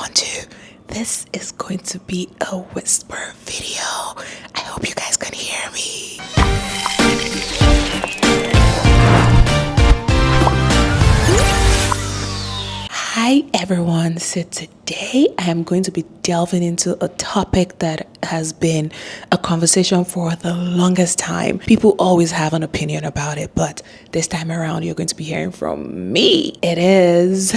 3, 2, 1, 2. This is going to be a whisper video. I hope you guys can hear me. Hi everyone, so today I am going to be delving into a topic that has been a conversation for the longest time. People always have an opinion about it, but this time around you're going to be hearing from me. It is,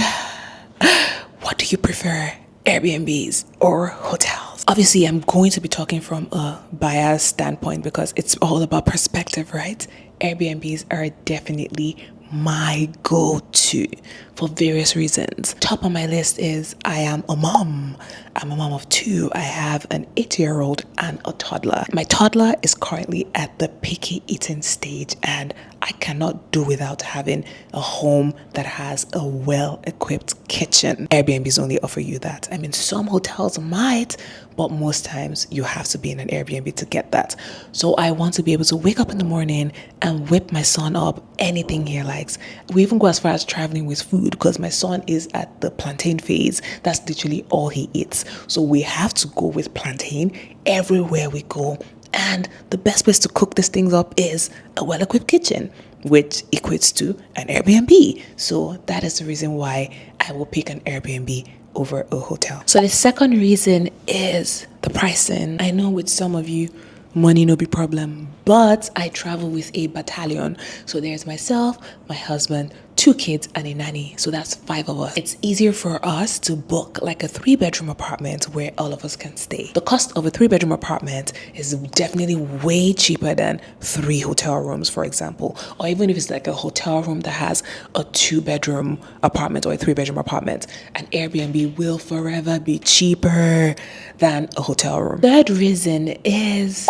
what do you prefer, Airbnbs or hotels? Obviously, I'm going to be talking from a biased standpoint because it's all about perspective, right? Airbnbs are definitely my go-to for various reasons. Top on my list is I am a mom. I'm a mom of 2. I have an 8-year-old and a toddler. My toddler is currently at the picky eating stage, and I cannot do without having a home that has a well-equipped kitchen. Airbnbs only offer you that. I mean, some hotels might, but most times you have to be in an Airbnb to get that. So I want to be able to wake up in the morning and whip my son up anything he likes. We even go as far as traveling with food because my son is at the plantain phase. That's literally all he eats. So we have to go with plantain everywhere we go. And the best place to cook these things up is a well-equipped kitchen, which equates to an Airbnb. So that is the reason why I will pick an Airbnb over a hotel. So the second reason is the pricing. I know with some of you, money no be problem, but I travel with a battalion. So there's myself, my husband, 2 kids and a nanny. So that's 5 of us. It's easier for us to book like a 3-bedroom apartment where all of us can stay. The cost of a 3-bedroom apartment is definitely way cheaper than 3 hotel rooms, for example. Or even if it's like a hotel room that has a 2-bedroom apartment or a 3-bedroom apartment, an Airbnb will forever be cheaper than a hotel room. Third reason is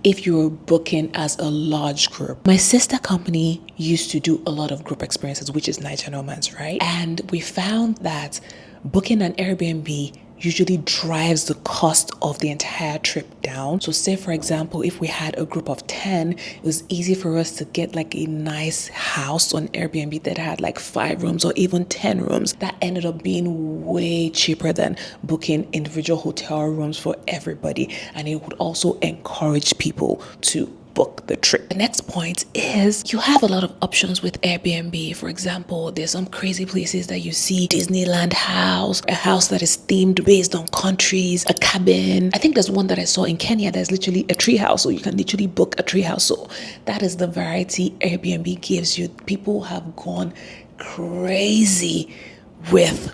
if you're booking as a large group. My sister company used to do a lot of group experiences, which is Night Nomads, right? And we found that booking an Airbnb usually drives the cost of the entire trip down. So say for example, if we had a group of 10, it was easy for us to get like a nice house on Airbnb that had like 5 rooms or even 10 rooms. That ended up being way cheaper than booking individual hotel rooms for everybody. And it would also encourage people to book the trip. The next point is you have a lot of options with Airbnb. For example, there's some crazy places that you see: Disneyland house, a house that is themed based on countries, a cabin. I think there's one that I saw in Kenya that's literally a tree house, so you can literally book a tree house. So that is the variety Airbnb gives you. People have gone crazy with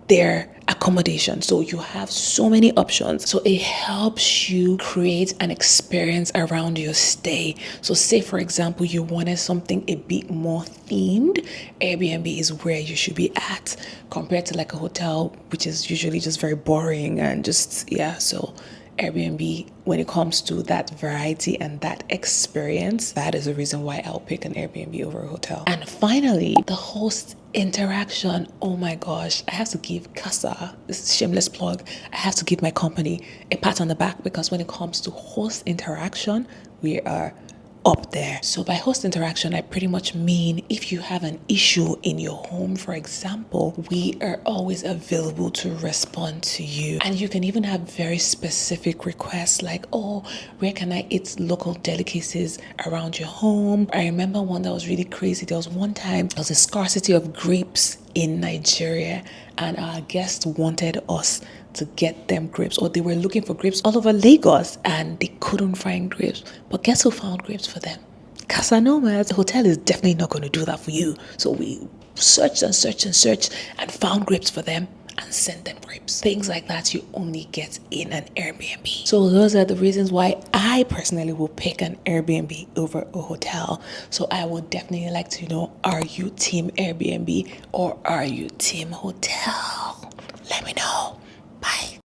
their accommodation. So you have so many options. So it helps you create an experience around your stay. So say for example, you wanted something a bit more themed, Airbnb is where you should be at compared to like a hotel, which is usually just very boring and just, yeah. So Airbnb, when it comes to that variety and that experience, that is the reason why I'll pick an Airbnb over a hotel. And finally, the host interaction. Oh my gosh, I have to give Casa, this is a shameless plug, I have to give my company a pat on the back because when it comes to host interaction, we are up there. So by host interaction, I pretty much mean if you have an issue in your home, for example, we are always available to respond to you. And you can even have very specific requests like, oh, where can I eat local delicacies around your home? I remember one that was really crazy. There was one time there was a scarcity of grapes in Nigeria and our guests wanted us to get them grapes, or they were looking for grapes all over Lagos and they couldn't find grapes. But guess who found grapes for them? Casa Nomads. The hotel is definitely not going to do that for you. So we searched and searched and searched and found grapes for them and sent them grapes. Things like that you only get in an Airbnb. So those are the reasons why I personally will pick an Airbnb over a hotel. So I would definitely like to know, are you team Airbnb or are you team hotel? Let me know.